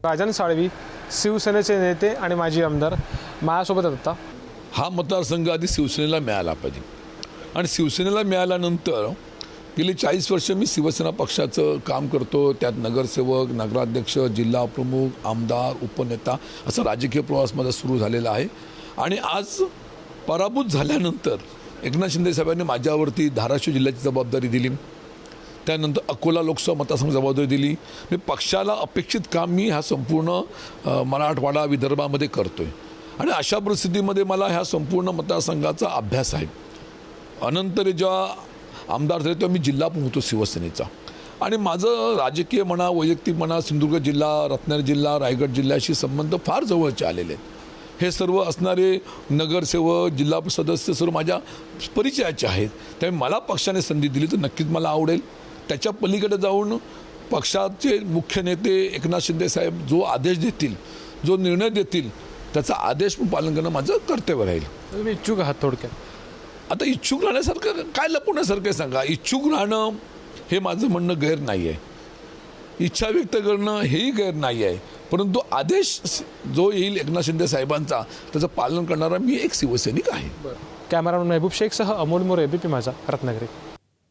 राजन साळवी शिवसेनेचे नेते आणि माजी आमदार माझ्यासोबत आहेत आता। हा मतदारसंघ आधी शिवसेनेला मिळाला पाहिजे आणि शिवसेनेला मिळाल्यानंतर गेली 40 वर्ष मी शिवसेना पक्षाचं काम करतो। त्यात नगरसेवक, नगराध्यक्ष, जिल्हा प्रमुख, आमदार, उपनेता असा राजकीय प्रवास माझा सुरू झालेला आहे। आणि आज पराभूत झाल्यानंतर एकनाथ शिंदे साहेबांनी माझ्यावरती धाराशिव जिल्ह्याची जबाबदारी दिली, त्यानंतर अकोला लोकसभा मतदारसंघ जबाबदारी दिली। मी पक्षाला अपेक्षित काम मी ह्या संपूर्ण मराठवाडा विदर्भामध्ये करतोय आणि अशा परिस्थितीमध्ये मला ह्या संपूर्ण मतदारसंघाचा अभ्यास आहे। अनंतर जेव्हा आमदार झाले तेव्हा मी जिल्हा प्रमुख होतो शिवसेनेचा आणि माझं राजकीय म्हणा, वैयक्तिक म्हणा, सिंधुदुर्ग जिल्हा, रत्नागिरी जिल्हा, रायगड जिल्ह्याशी संबंध फार जवळचे आलेले आहेत। हे सर्व असणारे नगरसेवक, जिल्हा सदस्य सर्व माझ्या परिचयाचे आहेत। त्यामुळे मला पक्षाने संधी दिली तर नक्कीच मला आवडेल। त्याच्या पलीकडे जाऊन पक्षाचे मुख्य नेते एकनाथ शिंदे साहेब जो आदेश देतील, जो निर्णय देतील, त्याचा आदेश पालन करणं माझं कर्तव्य राहील। तुम्ही इच्छुक आहात थोडक्यात? आता इच्छुक राहण्यासारखं काय लपवण्यासारखं सांगा? इच्छुक राहणं हे माझं म्हणणं गैर नाही आहे, इच्छा व्यक्त करणं हेही गैर नाही आहे, परंतु आदेश जो येईल एकनाथ शिंदे साहेबांचा त्याचं पालन करणारा मी एक शिवसैनिक आहे। कॅमेरामन महबूब शेखसह अमोल मोरे, एबीपी माझा, रत्नागिरी।